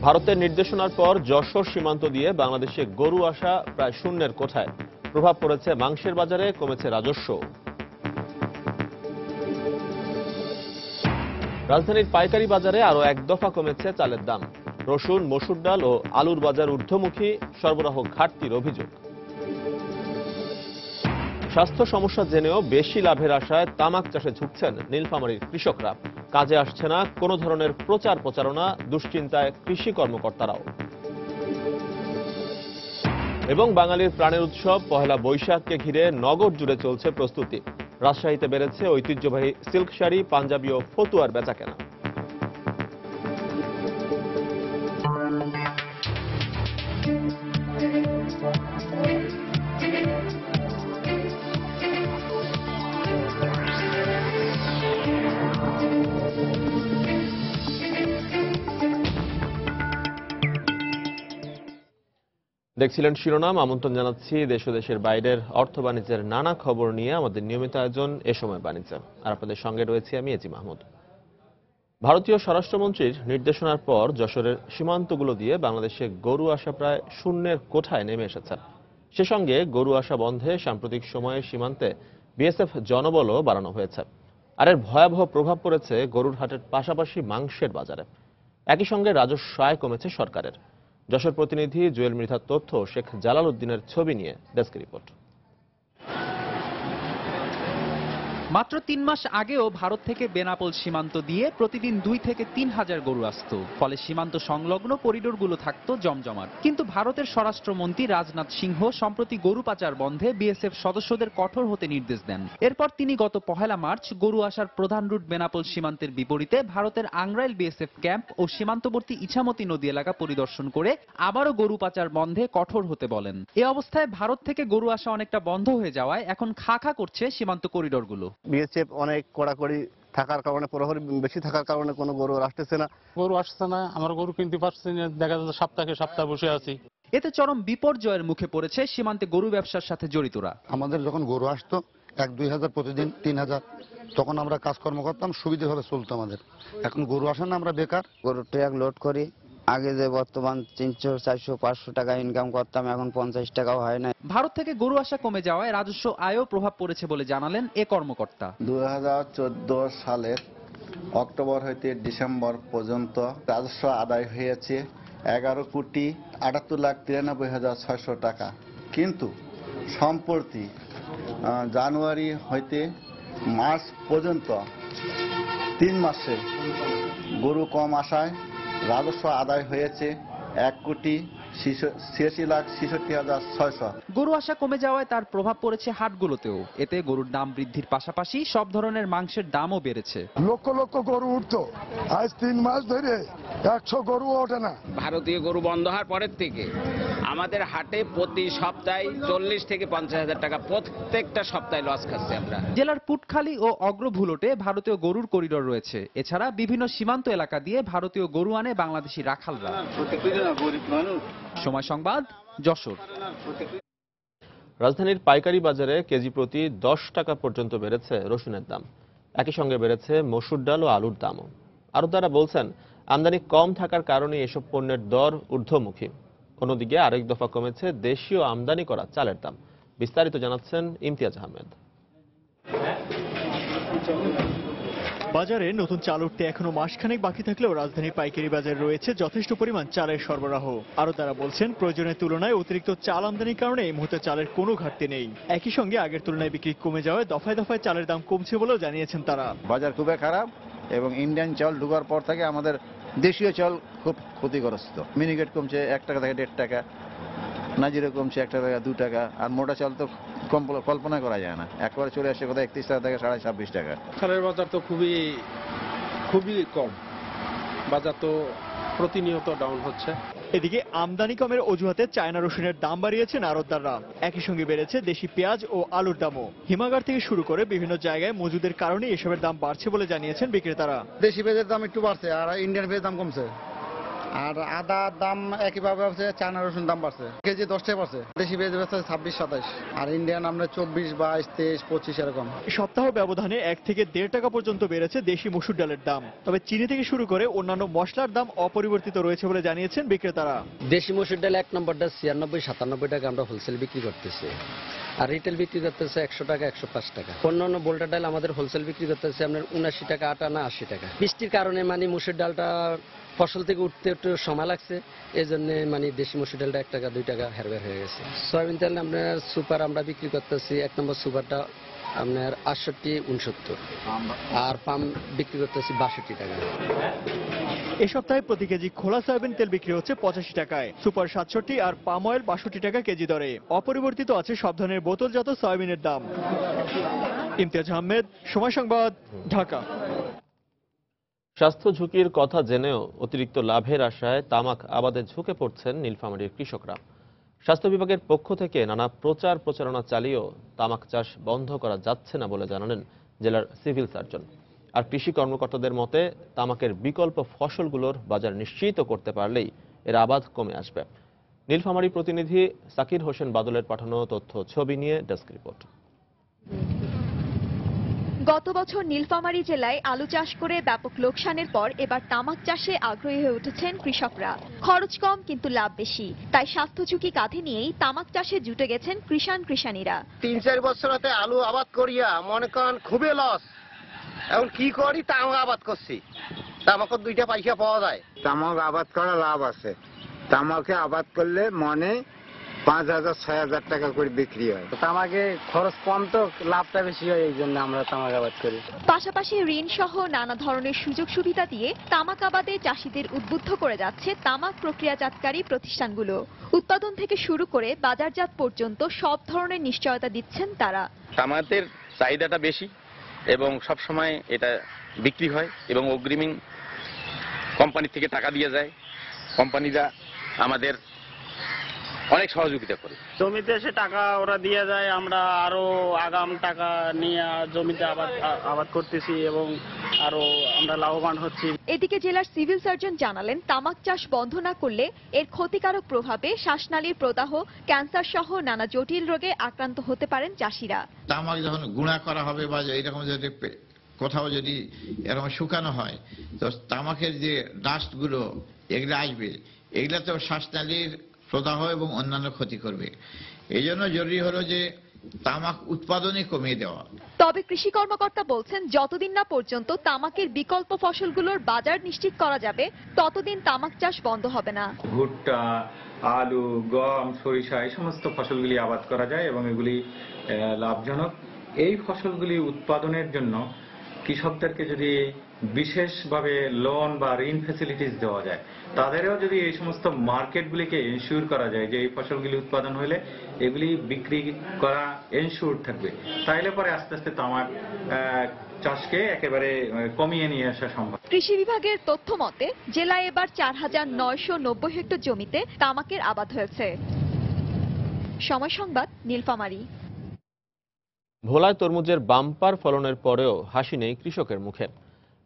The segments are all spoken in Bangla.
ভারতের নির্দেশনার পর যশোর সীমান্ত দিয়ে বাংলাদেশে গরু আসা প্রায় শূন্যের কোঠায়। প্রভাব পড়েছে মাংসের বাজারে, কমেছে রাজস্ব। রাজধানীর পাইকারি বাজারে আরো এক দফা কমেছে চালের দাম। রসুন, মসুর ডাল ও আলুর বাজার ঊর্ধ্বমুখী, সরবরাহ ঘাটতির অভিযোগ। স্বাস্থ্য সমস্যা জেনেও বেশি লাভের আশায় তামাক চাষে ঝুঁকছেন নীলফামারীর কৃষকরা। কাজে আসছে না কোনো ধরনের প্রচার প্রচারণা, দুশ্চিন্তায় কৃষি কর্মকর্তারাও। এবং বাঙালির প্রাণের উৎসব পহেলা বৈশাখকে ঘিরে নগর জুড়ে চলছে প্রস্তুতি। রাজশাহীতে বেড়েছে ঐতিহ্যবাহী সিল্ক শাড়ি, পাঞ্জাবি ও ফতুয়ার বেচাকেনা। দেখছিলেন শিরোনাম। আমন্ত্রণ জানাচ্ছি দেশ ও দেশের বাইরের অর্থ বাণিজ্যের নানা খবর নিয়ে আমাদের নিয়মিত আয়োজন এ সময় বাণিজ্য। আর আপনাদের সঙ্গে রয়েছে আমি এজি মাহমুদ। ভারতীয় স্বরাষ্ট্রমন্ত্রীর নির্দেশনার পর যশোরের সীমান্তগুলো দিয়ে বাংলাদেশে গরু আসা প্রায় শূন্যের কোঠায় নেমে এসেছে। সে সঙ্গে গরু আসা বন্ধে সাম্প্রতিক সময়ে সীমান্তে বিএসএফ জনবলও বাড়ানো হয়েছে। আর এর ভয়াবহ প্রভাব পড়েছে গরুর হাটের পাশাপাশি মাংসের বাজারে। একই সঙ্গে রাজস্ব আয় কমেছে সরকারের। যশোর প্রতিনিধি জুয়েল মৃধার তথ্য, শেখ জালাল উদ্দিনের ছবি নিয়ে ডেস্ক রিপোর্ট। মাত্র ৩ মাস আগেও ভারত থেকে বেনাপোল সীমান্ত দিয়ে প্রতিদিন ২ থেকে ৩ হাজার গরু আসত। ফলে সীমান্ত সংলগ্ন করিডোরগুলো থাকত জমজমাট। কিন্তু ভারতের স্বরাষ্ট্রমন্ত্রী রাজনাথ সিংহ সম্প্রতি গরু পাচার বন্ধে বিএসএফ সদস্যদের কঠোর হতে নির্দেশ দেন। এরপর তিনি গত ১ মার্চ গরু আসার প্রধান রুট বেনাপোল সীমান্তের বিপরীতে ভারতের আংরাইল বিএসএফ ক্যাম্প ও সীমান্তবর্তী ইছামতি নদী এলাকা পরিদর্শন করে আবারও গরু পাচার বন্ধে কঠোর হতে বলেন। এ অবস্থায় ভারত থেকে গরু আসা অনেকটা বন্ধ হয়ে যাওয়ায় এখন খা খা করছে সীমান্ত করিডোরগুলো। বিএসএফ অনেক কড়াকড়ি থাকার কারণে, প্রহরী বেশি থাকার কারণে কোনো গরু আসতেছে না। গরু আসছে না, আমরা গরু কিনতে পারছি না, দেখা যাচ্ছে সপ্তাহে বসে আছি। এতে চরম বিপর্যয়ের মুখে পড়েছে সীমান্তে গরু ব্যবসার সাথে জড়িতরা। আমাদের যখন গরু আসতো ১-২ হাজার প্রতিদিন, ৩ হাজার, তখন আমরা কাজকর্ম করতাম, সুবিধাভাবে চলতো আমাদের। এখন গরু আসে না, আমরা বেকার। গরুর ট্রাক লোড করি, আগে যে বর্তমান ৩০০, ৪০০, ৫০০ টাকা ইনকাম করতাম, এখন ৫০ টাকাও হয় না। ভারত থেকে গরু আসা কমে যাওয়ায় রাজস্ব আয়ও প্রভাব পড়েছে বলে জানালেন এ কর্মকর্তা। ২০১৪ সালের অক্টোবর হইতে ডিসেম্বর পর্যন্ত রাজস্ব আদায় হয়েছে ১১,৭৮,৯৩,৬০০ টাকা। কিন্তু সম্প্রতি জানুয়ারি হইতে মার্চ পর্যন্ত ৩ মাসে গরু কম আসায় রাজস্ব আদায় হয়েছে ১,৮৬,৬৬,৬৬,৬০০। গরু আসা কমে যাওয়ায় তার প্রভাব পড়েছে হাটগুলোতেও। এতে গরুর দাম বৃদ্ধির পাশাপাশি সব ধরনের মাংসের দামও বেড়েছে। লক্ষ লক্ষ গরু উঠতো, আজ ৩ মাস ধরে ১০০ গরু ওঠে না। ভারতীয় গরু বন্ধ হওয়ার পরের থেকে আমাদের হাটে প্রতি সপ্তাহে ৪০ থেকে ৫০ হাজার টাকা প্রত্যেকটা সপ্তাহে লস খাচ্ছি আমরা। জেলার পুটখালী ও অগ্রভুলটে ভারতীয় গরুর করিডোর রয়েছে। এছাড়া বিভিন্ন সীমান্ত এলাকা দিয়ে ভারতীয় গরু আনে বাংলাদেশি রাখালরা। সময় সংবাদ, যশোর। রাজধানীর পাইকারি বাজারে কেজি প্রতি ১০ টাকা পর্যন্ত বেড়েছে রসুনের দাম। একই সঙ্গে বেড়েছে মসুর ডাল ও আলুর দামও। আড়তদাররা বলছেন, আমদানি কম থাকার কারণে এসব পণ্যের দর ঊর্ধ্বমুখী। অন্যদিকে আরেক দফা কমেছে দেশীয় আমদানি করা চালের দাম। বিস্তারিত জানাচ্ছেন ইমতিয়াজ আহমেদ। বাজারে নতুন চাল উঠতে এখনো মাসখানেক বাকি থাকলেও রাজধানীর পাইকারি বাজারে রয়েছে যথেষ্ট পরিমাণ চালের সরবরাহ। আরও তারা বলছেন, প্রয়োজনের তুলনায় অতিরিক্ত চাল আমদানির কারণে এই মুহূর্তে চালের কোনো ঘাটতি নেই। একই সঙ্গে আগের তুলনায় বিক্রি কমে যাওয়ায় দফায় দফায় চালের দাম কমছে বলেও জানিয়েছেন তারা। বাজার খুবই খারাপ এবং ইন্ডিয়ান চাল ঢোকার পর থেকে আমাদের দেশীয় চাল খুব ক্ষতিগ্রস্ত। মিনিকেট কমছে ১ টাকা থেকে ১.৫ টাকা, নাজিরা কমছে ১ টাকা ২ টাকা, আর মোটা চাল তো কল্পনা করা যায় না, একবারে চলে আসছে কোথায় ৩১ টাকা থেকে ২৬.৫ টাকা। চালের বাজার তো খুবই কম, বাজার তো প্রতিনিয়ত ডাউন হচ্ছে। এদিকে আমদানি কমের অজুহাতে চায়না রসুনের দাম বাড়িয়েছেন আড়তদাররা। একই সঙ্গে বেড়েছে দেশি পেঁয়াজ ও আলুর দামও। হিমাগার থেকে শুরু করে বিভিন্ন জায়গায় মজুদের কারণে এসবের দাম বাড়ছে বলে জানিয়েছেন বিক্রেতারা। দেশি পেঁয়াজের দাম একটু বাড়ছে, আর ইন্ডিয়ান পেঁয়াজের দাম কমছে। আর আদার দাম একইভাবে আছে, চায়না রসুন দাম বাড়ছে, কেজি 10 টাকা বাড়ছে। দেশি পেঁয়াজ বেচছে 26-27, আর ইন্ডিয়ান আমরা 24, 22, 23, 25 এরকম। সপ্তাহ ব্যবধানে 1 থেকে 1.5 টাকা পর্যন্ত বেড়েছে দেশি মসুর ডালের দাম। তবে চিনি থেকে শুরু করে অন্যান্য মশলার দাম অপরিবর্তিত রয়েছে বলে জানিয়েছেন বিক্রেতারা। দেশি মসুর ডাল 1 নম্বরটা 96-97 টাকা আমরা হোলসেল বিক্রি করতেছি, আর রিটেল বিক্রি করতেছে 100 টাকা, 105 টাকা। অন্যান্য বোল্টা ডাল আমাদের হোলসেল বিক্রি করতেছে আপনার 79 টাকা, 8 আনা 80 টাকা। বৃষ্টির কারণে মানে মসুর ডালটা ফসল থেকে উঠতে একটু সময় লাগছে, এই জন্য মানে দেশি মসুর ডালটা 1 টাকা 2 টাকা হেরফের হয়ে গেছে। সয়াবিন তেল আপনার সুপার আমরা বিক্রি করতেছি 1 নম্বর সুপারটা আপনার 68-69, আর পাম বিক্রি করতেছি 62 টাকা। এ সপ্তাহে প্রতি কেজি খোলা সয়াবিন তেল বিক্রি হচ্ছে 85 টাকায়, সুপার 67 আর পাম অয়েল 62 টাকা কেজি দরে। অপরিবর্তিত আছে সব ধরনের বোতলজাত সয়াবিনের দাম। ইমতিয়াজ আহমেদ, সময় সংবাদ, ঢাকা। স্বাস্থ্য ঝুঁকির কথা জেনেও অতিরিক্ত লাভের আশায় তামাক আবাদে ঝুঁকে পড়ছেন নীলফামারীর কৃষকরা। স্বাস্থ্য বিভাগের পক্ষ থেকে নানা প্রচারণা চালিয়েও তামাক চাষ বন্ধ করা যাচ্ছে না বলে জানালেন জেলার সিভিল সার্জন। আর কৃষি কর্মকর্তাদের মতে তামাকের বিকল্প ফসলগুলোর বাজার নিশ্চিত করতে পারলেই এর আবাদ কমে আসবে। নীলফামারী প্রতিনিধি সাকির হোসেন বাদলের পাঠানো তথ্য ছবি নিয়ে ডেস্ক রিপোর্ট। গত বছর নীলফামারী জেলায় আলু চাষ করে ব্যাপক লোকসানের পর এবার তামাক চাষে আগ্রহী হয়ে উঠেছেন কৃষকরা। খরচ কম কিন্তু লাভ বেশি, তাই স্বাস্থ্য ঝুঁকি কাঁধে নিয়েই তামাক চাষে জুটে গেছেন কৃষাণীরা। 3-4 বছর হতে আলু আবাদ করিয়া মনে করেন খুবই লস, এখন কি করি তামাক আবাদ করছি, তামাকের 2টা পয়সা পাওয়া যায়। তামাক আবাদ করা লাভ আছে, তামাকে আবাদ করলে মনে 5,000-6,000 টাকা করে বিক্রি হয়। তামাকে খরচ কম তো লাভটা বেশি হয়, এই জন্য আমরা তামাক আবাদ করি। পাশাপাশি ঋণ সহ নানা ধরনের সুযোগ সুবিধা দিয়ে তামাক আবাদে চাষিদের উদ্বুদ্ধ করে যাচ্ছে তামাক প্রক্রিয়াজাতকারী প্রতিষ্ঠানগুলো। উৎপাদন থেকে শুরু করে বাজারজাত পর্যন্ত সব ধরনের নিশ্চয়তা দিচ্ছেন তারা। তামাকের চাহিদাটা বেশি এবং সব সময় এটা বিক্রি হয় এবং অগ্রিম কোম্পানি থেকে টাকা দিয়ে যায়। কোম্পানিরা আমাদের অনেক সহযোগিতা করে। জমিতে এসে টাকা ওরা দিয়ে যায়, আমরা আরো আগাম টাকা নিয়ে জমিতে আবাদ করতেছি এবং আরো আমরা লাভবান হচ্ছি। এদিকে জেলার সিভিল সার্জন জানালেন, তামাক চাষ বন্ধ না করলে এর ক্ষতিকারক প্রভাবে শ্বাসনালীর প্রদাহ, ক্যান্সার সহ নানা জটিল রোগে আক্রান্ত হতে পারেন চাষিরা। তামাক যখন গুঁড়া করা হবে বা এইরকম যদি কোথাও যদি এরকম শুকানো হয়, তো তামাকের যে ডাস্টগুলো এগুলো আসবে, এগুলা তো শ্বাসনালীর প্রদাহ এবং অন্যান্য ক্ষতি করবে। এই জন্য জরুরি হলো যে তামাক উৎপাদনই কমিয়ে দেওয়া। তবে কৃষি কর্মকর্তা বলছেন, যতদিন না পর্যন্ত তামাকের বিকল্প ফসলগুলোর বাজার নিশ্চিত করা যাবে ততদিন তামাক চাষ বন্ধ হবে না। ভুট্টা, আলু, গম, সরিষা এই সমস্ত ফসলগুলি আবাদ করা যায় এবং এগুলি লাভজনক। এই ফসলগুলি উৎপাদনের জন্য কৃষকদেরকে যদি বিশেষভাবে লোন বা ঋণ ফ্যাসিলিটিস দেওয়া যায়, তাদেরও যদি এই সমস্ত মার্কেটগুলিকে এনশিওর করা যায় যে এই ফসলগুলি উৎপাদন হলে এগুলি বিক্রি করা এনশিওর থাকবে, তাইলে পরে আস্তে আস্তে তামাক চাষকে একেবারে কমিয়ে নিয়ে আসা সম্ভব। কৃষি বিভাগের তথ্য মতে জেলায় এবার 4,990 হেক্টর জমিতে তামাকের আবাদ হয়েছে। সময় সংবাদ, নীলফামারী। ভোলায় তরমুজের বাম্পার ফলনের পরেও হাসি নেই কৃষকের মুখে।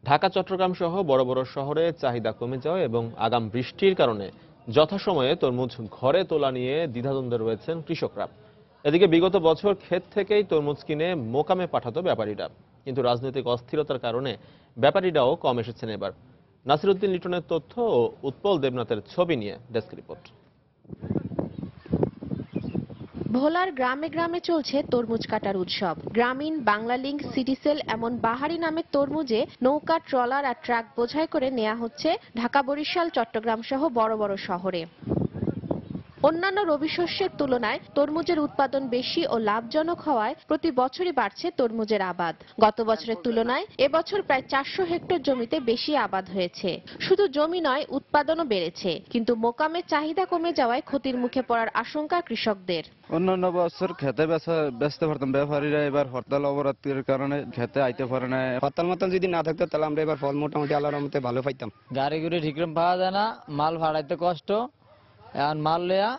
ঢাকা, চট্টগ্রাম সহ বড় বড় শহরে চাহিদা কমে যাওয়া এবং আগাম বৃষ্টির কারণে যথাসময়ে তরমুজ ঘরে তোলা নিয়ে দ্বিধাদ্বন্দ্বে রয়েছেন কৃষকরা। এদিকে বিগত বছর ক্ষেত থেকেই তরমুজ কিনে মোকামে পাঠাতো ব্যাপারীরা, কিন্তু রাজনৈতিক অস্থিরতার কারণে ব্যাপারীরাও কম এসেছেন এবার। নাসিরউদ্দিন লিটনের তথ্য ও উৎপল দেবনাথের ছবি নিয়ে ডেস্ক রিপোর্ট। ভোলার গ্রামে গ্রামে চলছে তরমুজ কাটার উৎসব। গ্রামীণ, বাংলালিংক, সিটিসেল এমন বাহারি নামের তরমুজে নৌকা, ট্রলার আর ট্রাক বোঝাই করে নেওয়া হচ্ছে ঢাকা, বরিশাল, চট্টগ্রাম সহ বড় বড় শহরে। অন্যান্য রবি শস্যের তুলনায় তরমুজের উৎপাদন বেশি ও লাভজনক হওয়ায় প্রতি বছরই বাড়ছে তরমুজের আবাদ। গত বছরের তুলনায় এবছর প্রায় 400 হেক্টর জমিতে বেশি আবাদ হয়েছে। শুধু জমি নয়, উৎপাদনও বেড়েছে, কিন্তু মোকামে চাহিদা কমে যাওয়ায় ক্ষতির মুখে পড়ার আশঙ্কা কৃষকদের। অন্যান্য বছর খেতে বেচতে পারতাম, ব্যাপারীরা এবার হরতাল অবরোধের কারণে খেতে আইতে পারে না। হরতাল মতাল যদি না থাকতো তাহলে আমরা এবার ফল মোটামুটি আল্লাহর রহমতে ভালো পাইতাম। গাড়ি গুড়ি ঠিকরম পাওয়া যায় না, মাল ভাড়াইতে কষ্ট, এখন মাল লেয়া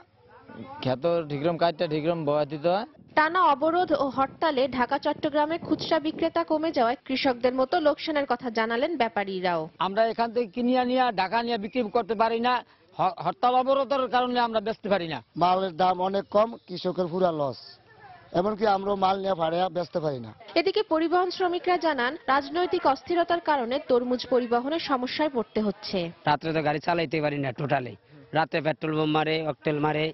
খেত ঠিকরম কাটতে ঠিকরম বয়া দিতে হয়। টানা অবরোধ ও হরতালে ঢাকা চট্টগ্রামে খুচরা বিক্রেতা কমে যাওয়ায় কৃষকদের মতো লোকসানের কথা জানালেন ব্যাপারীরাও। আমরা এখান থেকে কিনিয়া নিয়ে ঢাকা নিয়ে বিক্রি করতে পারি না, হরতাল অবরোধের কারণে আমরা বেচতে পারি না। মালের দাম অনেক কম, কৃষকের পুরা লস, এমনকি আমরা মাল নিয়ে ভাড়া বেচতে পারি না। এদিকে পরিবহন শ্রমিকরা জানান রাজনৈতিক অস্থিরতার কারণে তরমুজ পরিবহনের সমস্যায় পড়তে হচ্ছে। রাত্রে তো গাড়ি চালাইতে পারি না টোটালি, রাতে পেট্রোল বোম মারে, অকটেল মারে,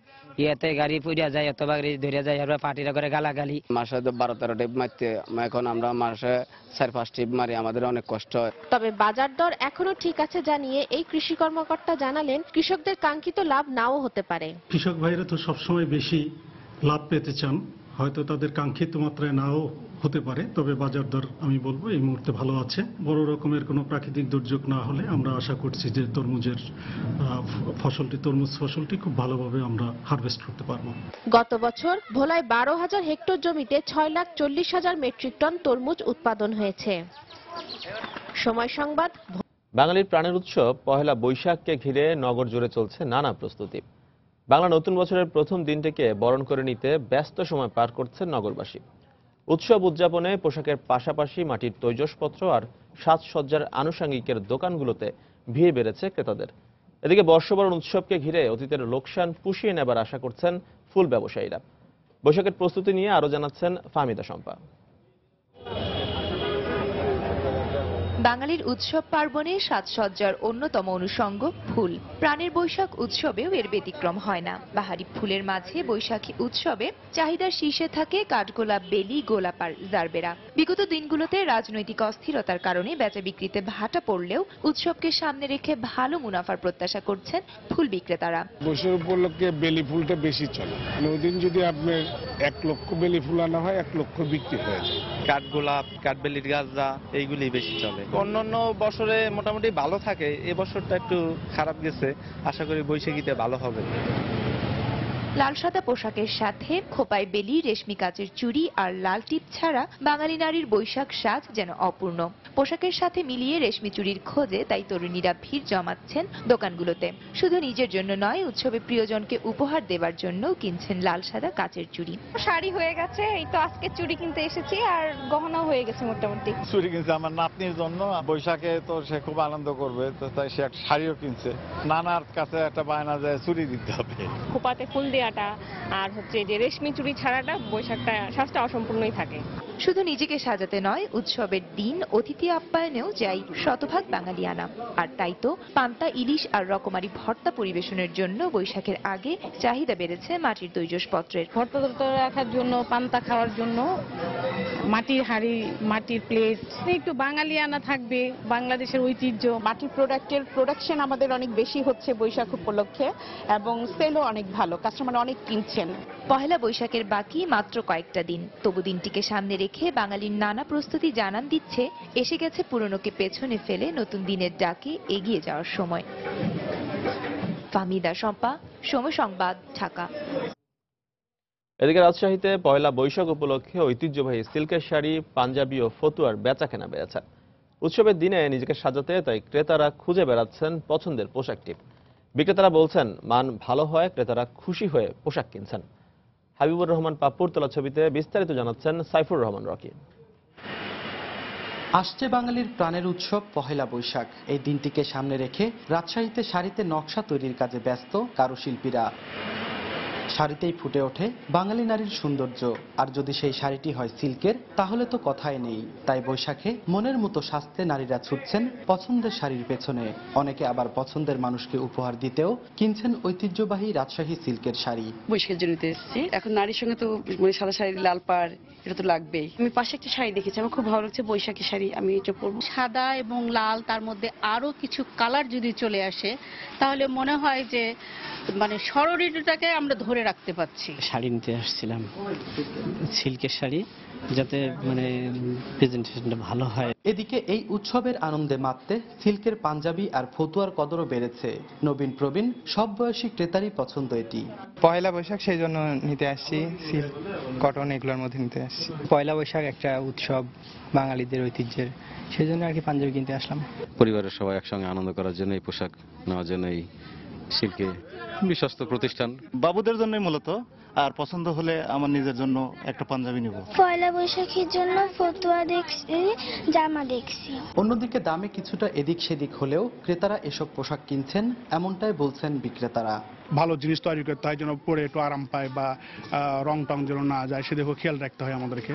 ইয়েতে গাড়ি পুড়িয়া যায়, অথবা গাড়ি ধরিয়া যায়, আর পার্টিরা করে গালাগালি। মাসে তো 12-13 টিপ মারতে, এখন আমরা মাসে 4-5 টিপ মারি, আমাদের অনেক কষ্ট হয়। তবে বাজার দর এখনো ঠিক আছে জানিয়ে এই কৃষি কর্মকর্তা জানালেন কৃষকদের কাঙ্ক্ষিত লাভ নাও হতে পারে। কৃষক ভাইরা তো সবসময় বেশি লাভ পেতে চান, হয়তো তাদের কাঙ্ক্ষিত মাত্রায় নাও হতে পারে, তবে বাজার দর আমি বলবো এই মুহূর্তে ভালো আছে। বড় রকমের কোনো প্রাকৃতিক দুর্যোগ না হলে আমরা আশা করছি যে তরমুজ ফসলটি খুব ভালোভাবে আমরা হারভেস্ট করতে পারবো। গত বছর ভোলায় 12,000 হেক্টর জমিতে 6,40,000 মেট্রিক টন তরমুজ উৎপাদন হয়েছে। সময় সংবাদ। বাঙালির প্রাণের উৎসব পহেলা বৈশাখকে ঘিরে নগর জুড়ে চলছে নানা প্রস্তুতি। বাংলা নতুন বছরের প্রথম দিনটিকে বরণ করে নিতে ব্যস্ত সময় পার করছেন নগরবাসী। উৎসব উদযাপনে পোশাকের পাশাপাশি মাটির তৈজসপত্র আর সাজসজ্জার আনুষঙ্গিকের দোকানগুলোতে ভিড় বেড়েছে ক্রেতাদের। এদিকে বর্ষবরণ উৎসবকে ঘিরে অতীতের লোকসান পুষিয়ে নেবার আশা করছেন ফুল ব্যবসায়ীরা। বৈশাখের প্রস্তুতি নিয়ে আরো জানাচ্ছেন ফাহমিদা শম্পা। বাঙালির উৎসব পার্বণে সাজসজ্জার অন্যতম অনুষঙ্গ ফুল। প্রাণের বৈশাখ উৎসবেও এর ব্যতিক্রম হয় না। বাহারি ফুলের মাঝে বৈশাখী উৎসবে চাহিদার শীর্ষে থাকে কাঠগোলাপ, বেলি, গোলাপ আর জারবেরা। বিগত দিনগুলোতে রাজনৈতিক অস্থিরতার কারণে বেচা বিক্রিতে ভাটা পড়লেও উৎসবকে সামনে রেখে ভালো মুনাফার প্রত্যাশা করছেন ফুল বিক্রেতারা। বৈশাখ উপলক্ষে বেলি ফুলটা বেশি চলে। ওদিন যদি আপনার 1 লক্ষ বেলি ফুল আনা হয়, 1 লক্ষ বিক্রি হয়ে যায়। কাঠগোলাপ, কাঠবেলির গাছরা এইগুলি বেশি চলে। অন্যান্য বছরে মোটামুটি ভালো থাকে, এবছরটা একটু খারাপ গেছে, আশা করি বৈশাখীতে ভালো হবে। লাল সাদা পোশাকের সাথে খোপায় বেলি, রেশমি কাচের চুড়ি আর লাল টিপ ছাড়া বাঙালি নারীর বৈশাখ সাজ যেন অপূর্ণ। পোশাকের সাথে মিলিয়ে রেশমি চুড়ির খোঁজে তাই তরুণীরা ভিড় জমাচ্ছেন দোকানগুলোতে। শুধু নিজের জন্য নয়, উৎসবে প্রিয়জনকে উপহার দেবার জন্যও কিনছেন লাল সাদা কাচের চুড়ি। শাড়ি হয়ে গেছে, এই তো আজকে চুড়ি কিনতে এসেছি, আর গহনাও হয়ে গেছে মোটামুটি। চুড়ি কিনছে আমার নাতনির জন্য, বৈশাখে তো সে খুব আনন্দ করবে, তো তাই সে একটা শাড়িও কিনছে। নানার কাছে একটা বায়না যায় চুড়ি দিতে হবে। খোপাতে ফুল দেওয়াটা আর হচ্ছে যে রেশমি চুড়ি ছাড়াটা বৈশাখটা সাজটা অসম্পূর্ণই থাকে। শুধু নিজেকে সাজাতে নয়, উৎসবের দিন অতিথি আপ্যায়নেও যাই শতভাগ বাঙালিয়ানা। আর তাই তো পান্তা, ইলিশ আর রকমারি ভর্তা পরিবেশনের জন্য বৈশাখের আগে চাহিদা বেড়েছে মাটির তৈজসপত্রের। ভর্তা রাখার জন্য, পান্তা খাওয়ার জন্য মাটির হাঁড়ি, মাটির প্লেট, একটু বাঙালিয়ানা থাকবে, বাংলাদেশের ঐতিহ্য। মাটির প্রোডাক্টের প্রোডাকশন আমাদের অনেক বেশি হচ্ছে বৈশাখ উপলক্ষে, এবং সেলও অনেক ভালো, কাস্টমার অনেক কিনছেন। পহেলা বৈশাখের বাকি মাত্র কয়েকটা দিন, তবু দিনটিকে সামনে রেখে বাঙালির নানা প্রস্তুতি জানান দিচ্ছে এসে গেছে পুরনোকে পেছনে ফেলে নতুন দিনের ডাকে এগিয়ে যাওয়ার সময়। ফাহমিদা শম্পা, সময় সংবাদ, ঢাকা। এদিকে রাজশাহীতে পয়লা বৈশাখ উপলক্ষে ঐতিহ্যবাহী সিল্কের শাড়ি, পাঞ্জাবি ও ফতুয়ার বেচাকেনা বেড়েছে। উৎসবের দিনে নিজেকে সাজাতে তাই ক্রেতারা খুঁজে বেড়াচ্ছেন পছন্দের পোশাকটি। বিক্রেতারা বলছেন মান ভালো হয় ক্রেতারা খুশি হয়ে পোশাক কিনছেন। হাবিবুর রহমান পাপ্পুর তোলা ছবিতে বিস্তারিত জানাচ্ছেন সাইফুর রহমান রকি। আসছে বাঙালির প্রাণের উৎসব পহেলা বৈশাখ। এই দিনটিকে সামনে রেখে রাজশাহীতে শাড়িতে নকশা তৈরির কাজে ব্যস্ত কারুশিল্পীরা। শাড়িতেই ফুটে ওঠে বাঙালি নারীর সৌন্দর্য, আর যদি সেই শাড়িটি হয় সিল্কের তাহলে তো কথাই নেই। তাই বৈশাখে মনের মতো সাজতে নারীরা ছুটছেন পছন্দের শাড়ির পেছনে। অনেকে আবার পছন্দের মানুষকে উপহার দিতেও কিনছেন ঐতিহ্যবাহী রাজশাহী সিল্কের শাড়ি। বৈশাখের জন্য এসেছি, এখন নারীর সঙ্গে তো সাদা শাড়ি, লাল পাড়, এটা তো লাগবেই। আমি পাশে একটা শাড়ি দেখেছি, আমার খুব ভালো লাগছে, বৈশাখী শাড়ি, আমি এটা পরবো। সাদা এবং লাল, তার মধ্যে আরো কিছু কালার যদি চলে আসে তাহলে মনে হয় যে স্বরঋতুটাকে আমরা ধরে রাখতে পারছি। শাড়ি নিতে আসছিলাম, সিল্কের শাড়ি, যাতে প্রেজেন্টেশনটা ভালো হয়। এদিকে এই উৎসবের আনন্দে মাততে সিল্কের পাঞ্জাবি আর ফতুয়ার কদরও বেড়েছে। নবীন প্রবীণ সব বয়সী ক্রেতারই পছন্দ এটি। পয়লা বৈশাখ সেই জন্য নিতে আসছি, সিল্ক, কটন এগুলোর মধ্যে নিতে আসছি। পয়লা বৈশাখ একটা উৎসব বাঙালিদের ঐতিহ্যের, সেই জন্য আর কি পাঞ্জাবি কিনতে আসলাম। পরিবারের সবাই একসঙ্গে আনন্দ করার জন্য এই পোশাক নেওয়ার জন্য এই সিল্কে বিশ্বস্ত প্রতিষ্ঠান। বাবুদের জন্যই মূলত, আর পছন্দ হলে আমার নিজের জন্য একটা পাঞ্জাবি নিব। পয়লা বৈশাখীর জন্য ফতুয়া দেখছি, জামা দেখছি। অন্যদিকে দামে কিছুটা এদিক সেদিক হলেও ক্রেতারা এসব পোশাক কিনছেন, এমনটাই বলছেন বিক্রেতারা। ভালো জিনিস তৈরি করতে হয় যেন পরে একটু আরাম পায় বা রং টং যেন না যায় সেদিকেও খেয়াল রাখতে হয় আমাদেরকে।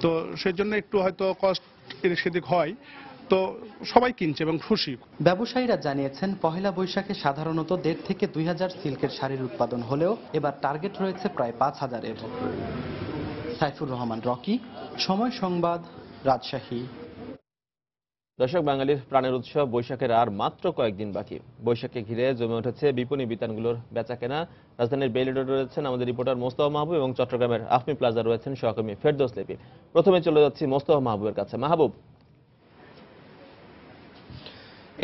তো সেই জন্য একটু হয়তো কস্ট এদিক সেদিক হয়, তো সবাই কিনছে এবং খুশি। ব্যবসায়ীরা জানিয়েছেন পহেলা বৈশাখে সাধারণত 1.5 থেকে 2,000 সিল্কের শাড়ির উৎপাদন হলেও এবার টার্গেট রয়েছে প্রায় 5,000-এর। সাইফুর রহমান রকি, সময় সংবাদ, রাজশাহী। দর্শক, বাঙালির প্রাণের উৎসব বৈশাখের আর মাত্র কয়েকদিন বাকি। বৈশাখকে ঘিরে জমে উঠেছে বিপণী বিতানগুলোর বেচাকেনা। রাজধানীর বেইলি রোডে রয়েছেন আমাদের রিপোর্টার মোস্তফা মাহবুব এবং চট্টগ্রামের আফমি প্লাজা রয়েছেন সহকর্মী ফেরদৌস লিপি। প্রথমে চলে যাচ্ছি মোস্তফা মাহবুবের কাছে। মাহবুব,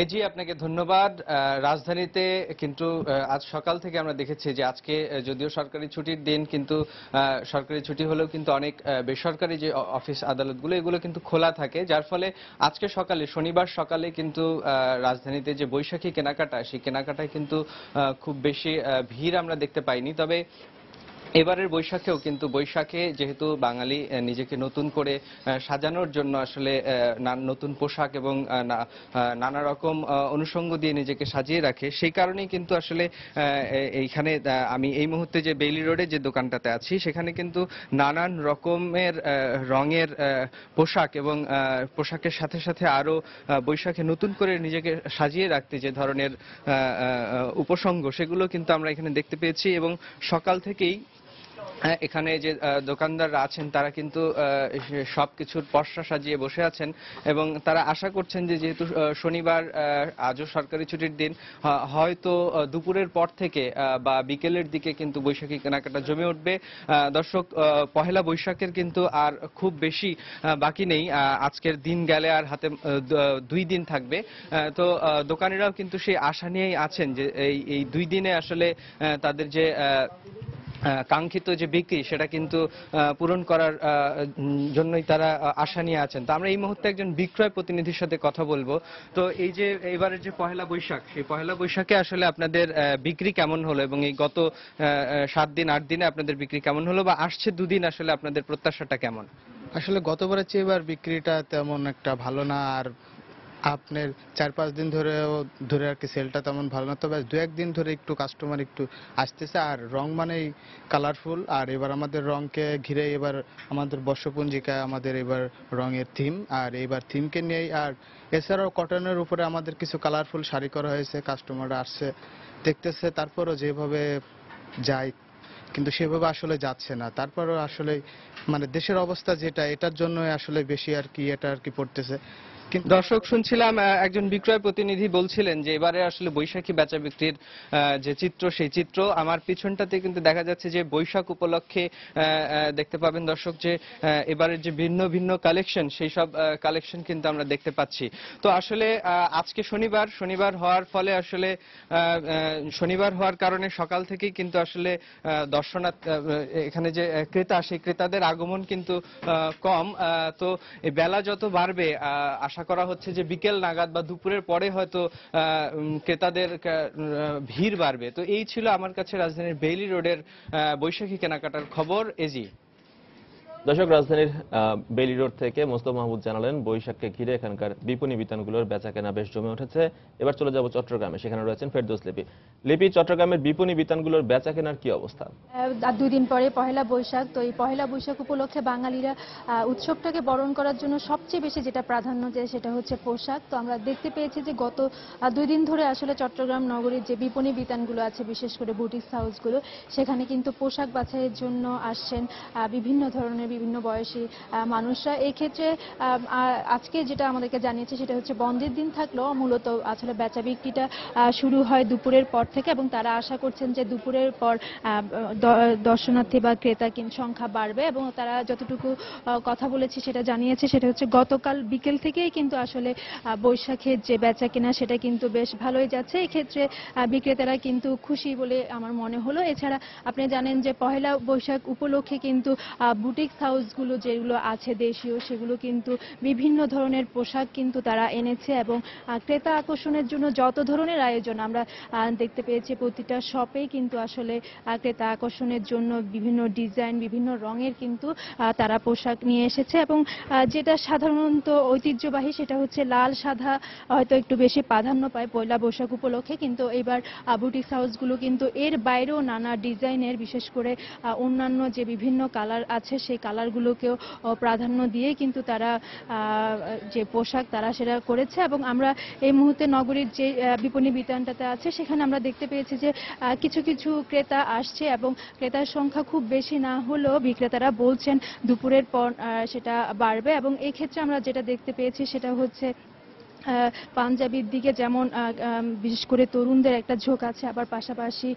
এজি আপনাকে ধন্যবাদ। রাজধানীতে কিন্তু আজ সকাল থেকে আমরা দেখেছি যে আজকে যদিও সরকারি ছুটির দিন, কিন্তু সরকারি ছুটি হলেও কিন্তু অনেক বেসরকারি যে অফিস আদালতগুলো এগুলো কিন্তু খোলা থাকে, যার ফলে আজকে সকালে শনিবার সকালে কিন্তু রাজধানীতে যে বৈশাখী কেনাকাটা সেই কেনাকাটায় কিন্তু খুব বেশি ভিড় আমরা দেখতে পাইনি। তবে এবারের বৈশাখেও কিন্তু বৈশাখে যেহেতু বাঙালি নিজেকে নতুন করে সাজানোর জন্য আসলে নতুন পোশাক এবং নানা রকম অনুষঙ্গ দিয়ে নিজেকে সাজিয়ে রাখে, সেই কারণেই কিন্তু আসলে এইখানে আমি এই মুহূর্তে যে বেইলি রোডে যে দোকানটাতে আছি সেখানে কিন্তু নানান রকমের রঙের পোশাক এবং পোশাকের সাথে সাথে আরো বৈশাখে নতুন করে নিজেকে সাজিয়ে রাখতে যে ধরনের উপসঙ্গ সেগুলো কিন্তু আমরা এখানে দেখতে পেয়েছি। এবং সকাল থেকেই এখানে যে দোকানদাররা আছেন তারা কিন্তু সবকিছুর পসরা সাজিয়ে বসে আছেন এবং তারা আশা করছেন যে যেহেতু শনিবার আজও সরকারি ছুটির দিন, হয়তো দুপুরের পর থেকে বা বিকেলের দিকে কিন্তু বৈশাখী কেনাকাটা জমে উঠবে। দর্শক, পহেলা বৈশাখের কিন্তু আর খুব বেশি বাকি নেই, আজকের দিন গেলে আর হাতে 2 দিন থাকবে। তো দোকানিরাও কিন্তু সেই আশা নিয়েই আছেন যে এই 2 দিনে আসলে তাদের যে কাঙ্ক্ষিত যে বিক্রি সেটা কিন্তু পূরণ করার জন্যই তারা আশা নিয়ে আছেন। তো আমরা এই মুহূর্তে একজন বিক্রয় প্রতিনিধির সাথে কথা বলবো। তো এই যে এবারের যে পহেলা বৈশাখ, সেই পহেলা বৈশাখে আসলে আপনাদের বিক্রি কেমন হলো এবং এই গত 7 দিন 8 দিনে আপনাদের বিক্রি কেমন হলো, বা আসছে 2 দিন আসলে আপনাদের প্রত্যাশাটা কেমন? আসলে গতবারের চেয়ে এবার বিক্রিটা তেমন একটা ভালো না, আর আপনার 4-5 দিন ধরে আর কি সেলটা তেমন ভালো না। তবে 2-1 দিন ধরে একটু কাস্টমার একটু আসতেছে, আর রং মানেই কালারফুল। আর এবার আমাদের রংকে ঘিরে এবার আমাদের বর্ষপঞ্জিকা আমাদের এবার রঙের থিম, আর এবার থিমকে নিয়েই। আর এছাড়াও কটনের উপরে আমাদের কিছু কালারফুল শাড়ি করা হয়েছে, কাস্টমাররা আসছে দেখতেছে, তারপরও যেভাবে যায় কিন্তু সেভাবে আসলে যাচ্ছে না। তারপরও আসলে মানে দেশের অবস্থা যেটা, এটার জন্য আসলে বেশি আর কি এটা আর কি পড়তেছে। দর্শক, শুনছিলাম একজন বিক্রয় প্রতিনিধি বলছিলেন যে এবারে আসলে বৈশাখী বেচা বিক্রির যে চিত্র, সেই চিত্র আমার পিছনটাতে কিন্তু দেখা যাচ্ছে যে বৈশাখ উপলক্ষে দেখতে পাবেন দর্শক যে এবারের যে ভিন্ন ভিন্ন কালেকশন, সেই সব কালেকশন কিন্তু আমরা দেখতে পাচ্ছি। তো আসলে আজকে শনিবার হওয়ার ফলে আসলে শনিবার হওয়ার কারণে সকাল থেকেই কিন্তু আসলে এখানে যে ক্রেতা, সেই ক্রেতাদের আগমন কিন্তু কম। তো বেলা যত বাড়বে আশা করা হচ্ছে যে বিকেল নাগাদ বা দুপুরের পরে হয়তো ক্রেতাদের ভিড় বাড়বে। তো এই ছিল আমার কাছে রাজধানীর বেইলি রোডের বৈশাখী কেনাকাটার খবর। এজি। দর্শক, রাজধানীর বেইলি রোড থেকে মোস্তফা মাহবুব জানালেন বৈশাখকে ঘিরে এখানকার বিপণী বিতানগুলোর বেচা কেনা বেশ জমে উঠেছে। এবার চলে যাব চট্টগ্রামে, সেখানে রয়েছেন ফেরদৌস লিপি। লিপি, চট্টগ্রামের বিপণী বিতানগুলোর বেচা কেনার কি অবস্থা? 2 দিন পরে পহেলা বৈশাখ। তো এই পহেলা বৈশাখ উপলক্ষে বাঙালিরা উৎসবটাকে বরণ করার জন্য সবচেয়ে বেশি যেটা প্রাধান্য দেয় সেটা হচ্ছে পোশাক। তো আমরা দেখতে পেয়েছি যে গত 2 দিন ধরে আসলে চট্টগ্রাম নগরীর যে বিপণী বিতানগুলো আছে, বিশেষ করে বুটিক্স হাউসগুলো, সেখানে কিন্তু পোশাক বাছাইয়ের জন্য আসছেন বিভিন্ন ধরনের বিভিন্ন বয়সী মানুষরা। এই ক্ষেত্রে আজকে যেটা আমাদেরকে জানিয়েছে সেটা হচ্ছে বন্ধের দিন থাকলেও মূলত আসলে বেচা বিক্রিটা শুরু হয় দুপুরের পর থেকে, এবং তারা আশা করছেন যে দুপুরের পর দর্শনার্থী বা ক্রেতা সংখ্যা বাড়বে। এবং তারা যতটুকু কথা বলেছে সেটা জানিয়েছে সেটা হচ্ছে গতকাল বিকেল থেকেই কিন্তু আসলে বৈশাখের যে বেচা কেনা সেটা কিন্তু বেশ ভালোই যাচ্ছে। এক্ষেত্রে বিক্রেতারা কিন্তু খুশি বলে আমার মনে হলো। এছাড়া আপনি জানেন যে পহেলা বৈশাখ উপলক্ষে কিন্তু বুটিক্স হাউসগুলো যেগুলো আছে দেশীয়, সেগুলো কিন্তু বিভিন্ন ধরনের পোশাক কিন্তু তারা এনেছে এবং ক্রেতা আকর্ষণের জন্য যত ধরনের আয়োজন আমরা দেখতে পেয়েছি, প্রতিটা শপেই কিন্তু আসলে ক্রেতা আকর্ষণের জন্য বিভিন্ন ডিজাইন, বিভিন্ন রঙের কিন্তু তারা পোশাক নিয়ে এসেছে। এবং যেটা সাধারণত ঐতিহ্যবাহী সেটা হচ্ছে লাল সাদা হয়তো একটু বেশি প্রাধান্য পায় পয়লা বৈশাখ উপলক্ষে, কিন্তু এবার বুটিক্স হাউসগুলো কিন্তু এর বাইরেও নানা ডিজাইনের, বিশেষ করে অন্যান্য যে বিভিন্ন কালার আছে সেই কালারগুলোকেও প্রাধান্য দিয়ে কিন্তু তারা যে পোশাক তারা সেটা করেছে। এবং আমরা এই মুহূর্তে নগরীর যে বিপণী বিতানটাতে আছে সেখানে আমরা দেখতে পেয়েছি যে কিছু কিছু ক্রেতা আসছে এবং ক্রেতার সংখ্যা খুব বেশি না হলেও বিক্রেতারা বলছেন দুপুরের পর সেটা বাড়বে। এবং এই ক্ষেত্রে আমরা যেটা দেখতে পেয়েছি সেটা হচ্ছে পাঞ্জাবির দিকে যেমন বিশেষ করে তরুণদের একটা ঝোঁক আছে, আবার পাশাপাশি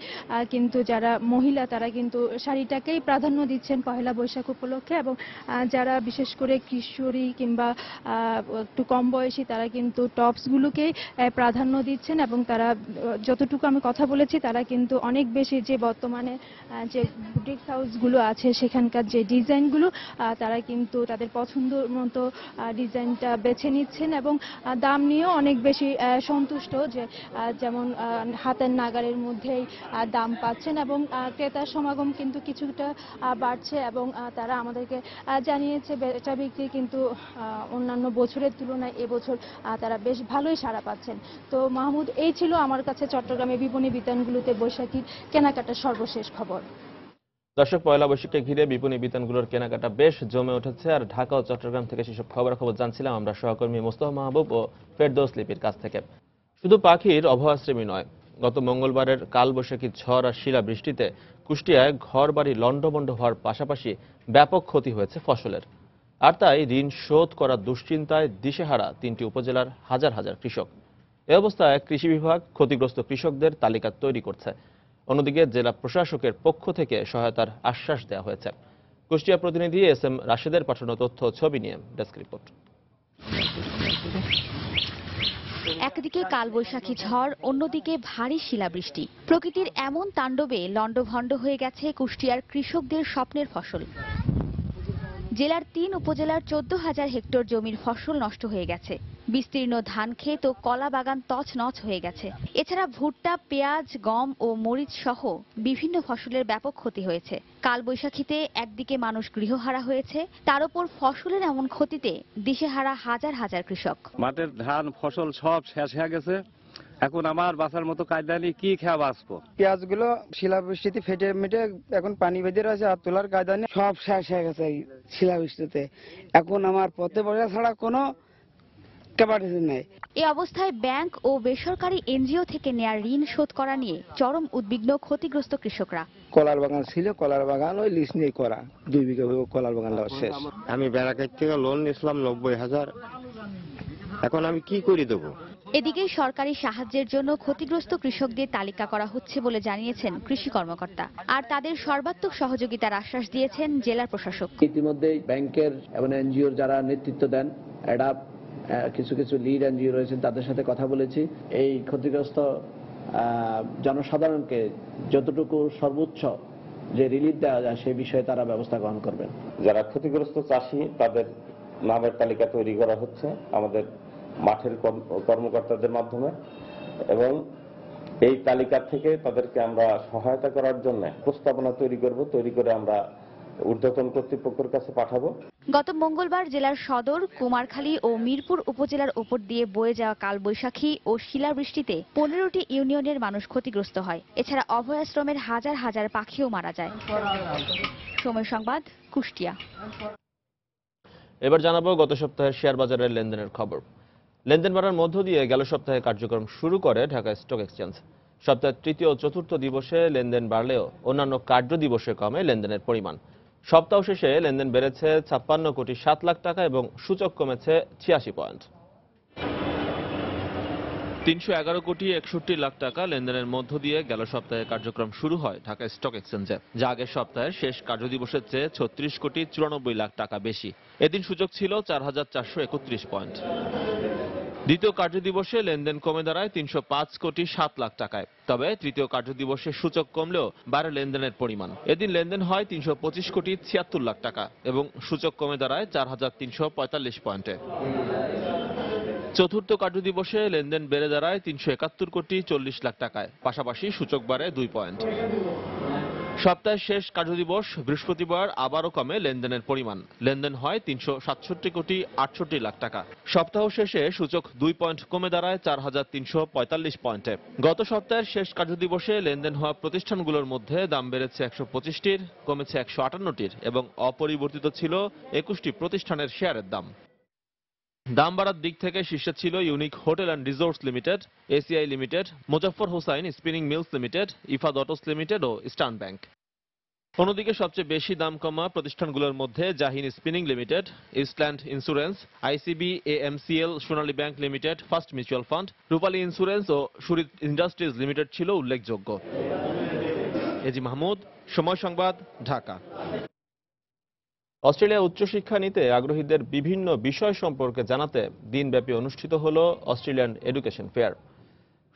কিন্তু যারা মহিলা তারা কিন্তু শাড়িটাকেই প্রাধান্য দিচ্ছেন পহেলা বৈশাখ উপলক্ষে। এবং যারা বিশেষ করে কিশোরী কিংবা একটু কম বয়সী তারা কিন্তু টপসগুলোকেই প্রাধান্য দিচ্ছেন। এবং তারা যতটুকু আমি কথা বলেছি তারা কিন্তু অনেক বেশি যে বর্তমানে যে বুটিক হাউসগুলো আছে সেখানকার যে ডিজাইনগুলো তারা কিন্তু তাদের পছন্দ মতো ডিজাইনটা বেছে নিচ্ছেন এবং দাম নিয়েও অনেক বেশি সন্তুষ্ট, যে যেমন হাতের নাগারের মধ্যেই দাম পাচ্ছেন। এবং ক্রেতার সমাগম কিন্তু কিছুটা বাড়ছে এবং তারা আমাদেরকে জানিয়েছে বেচা বিক্রি কিন্তু অন্যান্য বছরের তুলনায় এবছর তারা বেশ ভালোই সাড়া পাচ্ছেন। তো মাহমুদ, এই ছিল আমার কাছে চট্টগ্রামে বিপণী বিতানগুলোতে বৈশাখীর কেনাকাটার সর্বশেষ খবর। দর্শক, পয়লা বৈশাখকে ঘিরে বিপণী বিতানগুলোর কেনাকাটা বেশ জমে উঠেছে। আর ঢাকা ও চট্টগ্রাম থেকে সেসব খবর জানছিলাম আমরা সহকর্মী মোস্তফা মাহবুব ও ফেরদৌস লিপির কাছ থেকে। শুধু পাখির অভয়াশ্রমী নয়, গত মঙ্গলবারের কালবৈশাখী ঝড় আর শিলা বৃষ্টিতে কুষ্টিয়ায় ঘর বাড়ি লণ্ডভণ্ড হওয়ার পাশাপাশি ব্যাপক ক্ষতি হয়েছে ফসলের। আর তাই ঋণ শোধ করার দুশ্চিন্তায় দিশেহারা 3টি উপজেলার হাজার হাজার কৃষক। এ অবস্থায় কৃষি বিভাগ ক্ষতিগ্রস্ত কৃষকদের তালিকা তৈরি করছে। অন্যদিকে জেলা প্রশাসকের পক্ষ থেকে সহায়তার আশ্বাস দেওয়া হয়েছে। কুষ্টিয়া প্রতিনিধি SM রাশেদের পাঠানো তথ্য ছবি নিয়ে ডেস্ক রিপোর্ট। একদিকে কালবৈশাখী ঝড়, অন্যদিকে ভারী শিলাবৃষ্টি। প্রকৃতির এমন তাণ্ডবে লণ্ডভণ্ড হয়ে গেছে কুষ্টিয়ার কৃষকদের স্বপ্নের ফসল। জেলার 3 উপজেলার 14,000 হেক্টর জমির ফসল নষ্ট হয়ে গেছে। বিস্তীর্ণ ধান ক্ষেত ও কলা বাগান তছনছ হয়ে গেছে। এছাড়া ভুট্টা, পেঁয়াজ, গম ও মরিচ সহ বিভিন্ন ফসলের ব্যাপক ক্ষতি হয়েছে। কালবৈশাখীতে একদিকে মানুষ গৃহহারা হয়েছে, তার উপর ফসলের এমন ক্ষতিতে দিশেহারা হাজার হাজার কৃষক। মাঠের ধান ফসল সব শেষ হয়ে গেছে, এখন আমার বাঁচার মতো কায়দা নেই, কি খেয়ে বাঁচবো। পেঁয়াজগুলো শিলাবৃষ্টিতে ফেটে মেটে এখন পানি বেঁধে রয়েছে, আর তোলার কায়দা নেই, সব শেষ হয়ে গেছে এই শিলাবৃষ্টিতে। এখন আমার পথে বসা ছাড়া কোনো ক্যাপাসিটি নেই। এই অবস্থায় ব্যাংক ও বেসরকারি এনজিও থেকে নেওয়া ঋণ শোধ করা নিয়ে চরম উদ্বিগ্ন ক্ষতিগ্রস্ত কৃষকরা। কলার বাগান ছিল, কলার বাগান ওই লিজ নিয়ে করা, 2 বিঘা কলার বাগান শেষ। আমি ব্যাংকের থেকে লোন নিয়েছিলাম 90,000, এখন আমি কি করে দেবো? এদিকে সরকারি সাহায্যের জন্য ক্ষতিগ্রস্ত কৃষকদের তালিকা করা হচ্ছে বলে জানিয়েছেন কৃষি কর্মকর্তা। আর তাদের সর্বাত্মক সহযোগিতার আশ্বাস দিয়েছেন জেলা প্রশাসক। ইতিমধ্যে ব্যাংকের এবং এনজিওর যারা নেতৃত্ব দেন, অ্যাডাপ কিছু কিছু লিড এনজিও রয়েছেন, তাদের সাথে কথা বলেছি। এই ক্ষতিগ্রস্ত জনসাধারণকে যতটুকু সর্বোচ্চ যে রিলিফ দেওয়া যায় সেই বিষয়ে তারা ব্যবস্থা গ্রহণ করবেন। যারা ক্ষতিগ্রস্ত চাষি তাদের নামের তালিকা তৈরি করা হচ্ছে আমাদের মাঠের কর্মকর্তাদের মাধ্যমে, এবং এই তালিকা থেকে তাদেরকে আমরা সহায়তা করার জন্য প্রস্তাবনা তৈরি করব, তৈরি করে আমরা ঊর্ধ্বতন কর্তৃপক্ষের কাছে পাঠাবো। গত মঙ্গলবার জেলার সদর, কুমারখালী ও মিরপুর উপজেলার উপর দিয়ে বয়ে যাওয়া কালবৈশাখী ও শিলাবৃষ্টিতে 15টি ইউনিয়নের মানুষ ক্ষতিগ্রস্ত হয়। এছাড়া অভয়াশ্রমের হাজার হাজার পাখিও মারা যায়। সময় সংবাদ, কুষ্টিয়া। এবার জানাবো গত সপ্তাহের শেয়ার বাজারের লেনদেনের খবর। লেনদেন বাড়ার মধ্য দিয়ে গেল সপ্তাহে কার্যক্রম শুরু করে ঢাকা স্টক এক্সচেঞ্জ। সপ্তাহের তৃতীয় ও চতুর্থ দিবসে লেনদেন বাড়লেও অন্যান্য কার্য দিবসে কমে লেনদেনের পরিমাণ। সপ্তাহ শেষে লেনদেন বেড়েছে 56 কোটি 7 লাখ টাকা এবং সূচক কমেছে 86 পয়েন্ট। 311 কোটি 61 লাখ টাকা লেনদেনের মধ্য দিয়ে গেল সপ্তাহে কার্যক্রম শুরু হয় ঢাকা স্টক এক্সচেঞ্জে, যা আগের সপ্তাহের শেষ কার্যদিবসের চেয়ে 36 কোটি 94 লাখ টাকা বেশি। এদিন সূচক ছিল 4431 পয়েন্ট। দ্বিতীয় কার্যদিবসে লেনদেন কমে দাঁড়ায় 305 কোটি 7 লাখ টাকায়। তবে তৃতীয় কার্যদিবসে সূচক কমলেও বাড়ে লেনদেনের পরিমাণ। এদিন লেনদেন হয় 325 কোটি 76 লাখ টাকা এবং সূচক কমে দাঁড়ায় 4345 পয়েন্টে। চতুর্থ কার্যদিবসে লেনদেন বেড়ে দাঁড়ায় 371 কোটি 40 লাখ টাকায়, পাশাপাশি সূচক বাড়ে 2 পয়েন্ট। সপ্তাহের শেষ কার্যদিবস বৃহস্পতিবার আবারও কমে লেনদেনের পরিমাণ। লেনদেন হয় 367 কোটি 68 লাখ টাকা। সপ্তাহ শেষে সূচক 2 পয়েন্ট কমে দাঁড়ায় 4345 পয়েন্টে। গত সপ্তাহের শেষ কার্যদিবসে লেনদেন হওয়া প্রতিষ্ঠানগুলোর মধ্যে দাম বেড়েছে 125টির, কমেছে 158টির এবং অপরিবর্তিত ছিল 21টি প্রতিষ্ঠানের শেয়ারের দাম। দাম বাড়ার দিক থেকে শীর্ষে ছিল Unique Hotel and Resorts Limited, ACI Limited, Mozaffar Hossain spinning mills limited, Ifad autos limited ও ইস্টার্ন ব্যাংক। অন্যদিকে সবচেয়ে বেশি দাম কমা প্রতিষ্ঠানগুলোর মধ্যে Jahin spinning limited, Eastland Insurance, ICB, AMCL, Sonali bank limited, first mutual fund, Rupali insurance ও সুরিত ইন্ডাস্ট্রিজ লিমিটেড ছিল উল্লেখযোগ্য। এজি মাহমুদ, সময় সংবাদ, ঢাকা। অস্ট্রেলিয়া উচ্চশিক্ষা নিতে আগ্রহীদের বিভিন্ন বিষয় সম্পর্কে জানাতে দিনব্যাপী অনুষ্ঠিত হল অস্ট্রেলিয়ান এডুকেশন ফেয়ার।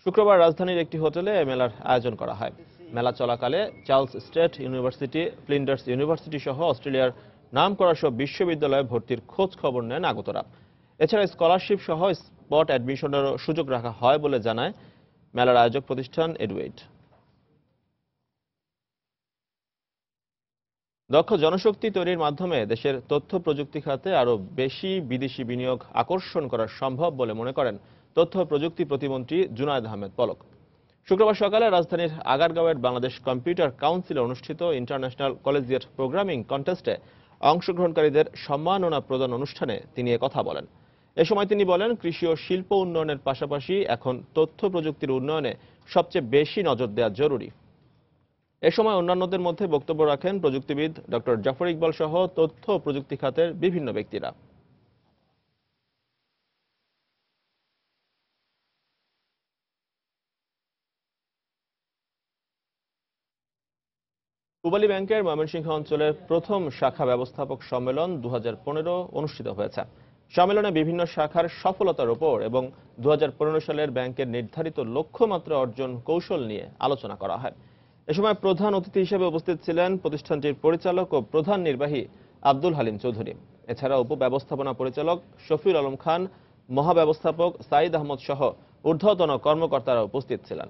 শুক্রবার রাজধানীর একটি হোটেলে এ মেলার আয়োজন করা হয়। মেলা চলাকালে Charles state university, Flinders university সহ অস্ট্রেলিয়ার নামকরা সব বিশ্ববিদ্যালয়ে ভর্তির খোঁজ খবর নেন আগতরা। এছাড়া স্কলারশিপ সহ স্পট অ্যাডমিশনেরও সুযোগ রাখা হয় বলে জানায় মেলার আয়োজক প্রতিষ্ঠান এডুয়েড। দক্ষ জনশক্তি তৈরির মাধ্যমে দেশের তথ্য প্রযুক্তি খাতে আরও বেশি বিদেশি বিনিয়োগ আকর্ষণ করা সম্ভব বলে মনে করেন তথ্য প্রযুক্তি প্রতিমন্ত্রী জুনায়েদ আহমেদ পলক। শুক্রবার সকালে রাজধানীর আগারগাঁওয়ের বাংলাদেশ কম্পিউটার কাউন্সিলে অনুষ্ঠিত ইন্টারন্যাশনাল কলেজিয়েট প্রোগ্রামিং কন্টেস্টে অংশগ্রহণকারীদের সম্মাননা প্রদান অনুষ্ঠানে তিনি কথা বলেন। এ সময় তিনি বলেন, কৃষি ও শিল্প উন্নয়নের পাশাপাশি এখন তথ্য প্রযুক্তির উন্নয়নে সবচেয়ে বেশি নজর দেওয়া জরুরি। এ সময় অন্যান্যদের মধ্যে বক্তব্য রাখেন প্রযুক্তিবিদ ডক্টর জাফর ইকবাল সহ তথ্য প্রযুক্তি খাতের বিভিন্ন ব্যক্তিরা। পূবালী ব্যাংকের ময়মনসিংহ অঞ্চলের প্রথম শাখা ব্যবস্থাপক সম্মেলন 2015 অনুষ্ঠিত হয়েছে। সম্মেলনে বিভিন্ন শাখার সফলতার উপর এবং 2015 সালের ব্যাংকের নির্ধারিত লক্ষ্যমাত্রা অর্জন কৌশল নিয়ে আলোচনা করা হয়। এ সময় প্রধান অতিথি হিসেবে উপস্থিত ছিলেন প্রতিষ্ঠানটির পরিচালক ও প্রধান নির্বাহী আব্দুল হালিম চৌধুরী। এছাড়া উপব্যবস্থাপনা পরিচালক শফিউল আলম খান, মহাব্যবস্থাপক সাইদ আহমদ সহ ঊর্ধ্বতন কর্মকর্তারা উপস্থিত ছিলেন।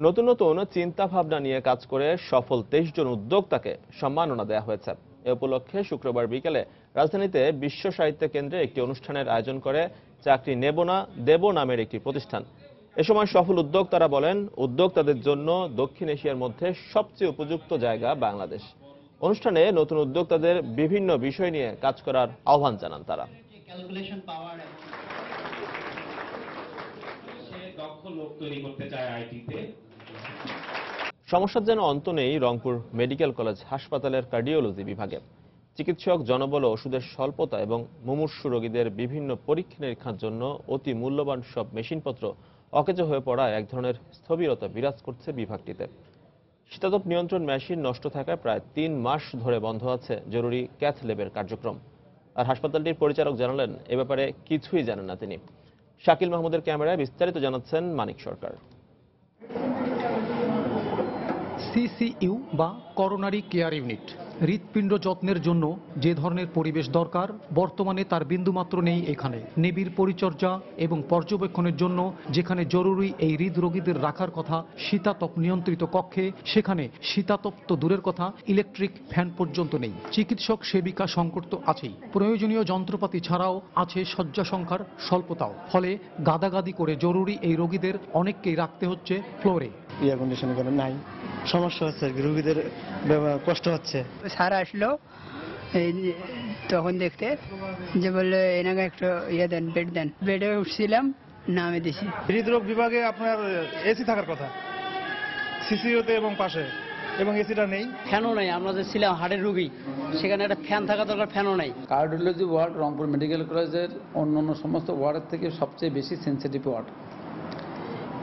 নতুন নতুন চিন্তা ভাবনা নিয়ে কাজ করে সফল 23 জন উদ্যোক্তাকে সম্মাননা দেওয়া হয়েছে। এ উপলক্ষে শুক্রবার বিকেলে রাজধানীতে বিশ্ব সাহিত্য কেন্দ্রে একটি অনুষ্ঠানের আয়োজন করে চাকরি নেব না দেব নামের একটি প্রতিষ্ঠান। এ সময় সফল উদ্যোক্তারা বলেন, উদ্যোক্তাদের জন্য দক্ষিণ এশিয়ার মধ্যে সবচেয়ে উপযুক্ত জায়গা বাংলাদেশ। অনুষ্ঠানে নতুন উদ্যোক্তাদের বিভিন্ন বিষয় নিয়ে কাজ করার আহ্বান জানান তারা। সমস্যার যেন অন্ত নেই রংপুর মেডিকেল কলেজ হাসপাতালের কার্ডিওলজি বিভাগে। চিকিৎসক, জনবল ও ওষুধের স্বল্পতা এবং মুমূর্ষু রোগীদের বিভিন্ন পরীক্ষা নিরীক্ষার জন্য অতি মূল্যবান সব মেশিনপত্র অকেজো হয়ে পড়ায় এক ধরনের স্থবিরতা বিরাজ করছে বিভাগটিতে। শীতাতপ নিয়ন্ত্রণ মেশিন নষ্ট থাকায় প্রায় 3 মাস ধরে বন্ধ আছে জরুরি ক্যাথ ল্যাবের কার্যক্রম। আর হাসপাতালটির পরিচালক জানালেন, এ ব্যাপারে কিছুই জানেন না তিনি। শাকিল মাহমুদের ক্যামেরায় বিস্তারিত জানাচ্ছেন মানিক সরকার। সিসিইউ বা করোনারি কেয়ার ইউনিট হৃৎপিণ্ড যত্নের জন্য যে ধরনের পরিবেশ দরকার বর্তমানে তার বিন্দুমাত্র নেই এখানে। নিবিড় পরিচর্যা এবং পর্যবেক্ষণের জন্য যেখানে জরুরি এই হৃদরোগীদের রাখার কথা শীতাতপ নিয়ন্ত্রিত কক্ষে, সেখানে শীতাতপ তো দূরের কথা, ইলেকট্রিক ফ্যান পর্যন্ত নেই। চিকিৎসক সেবিকা সংকট তো আছেই, প্রয়োজনীয় যন্ত্রপাতি ছাড়াও আছে শয্যা সংখ্যার স্বল্পতাও। ফলে গাদাগাদি করে জরুরি এই রোগীদের অনেককেই রাখতে হচ্ছে ফ্লোরে। এয়ার কন্ডিশন করে নাই, সমস্যা হচ্ছে, রোগীদের কষ্ট হচ্ছে। স্যার আসলো তখন দেখতে যে বললো এনাকে একটা ইয়ে দেন, বেড দেন। বেডে উঠছিলাম, নামে দিছি। হৃদরোগ বিভাগে আপনার এসি থাকার কথা সিসিওতে এবং পাশে, এবং এসিটা নেই, ফ্যানও নাই। আমরা যে ছিলাম হার্টের রোগী, সেখানে একটা ফ্যান থাকা দরকার, ফ্যানও নাই। কার্ডিওলজি ওয়ার্ড রংপুর মেডিকেল কলেজের অন্যান্য সমস্ত ওয়ার্ডের থেকে সবচেয়ে বেশি সেন্সিটিভ ওয়ার্ড।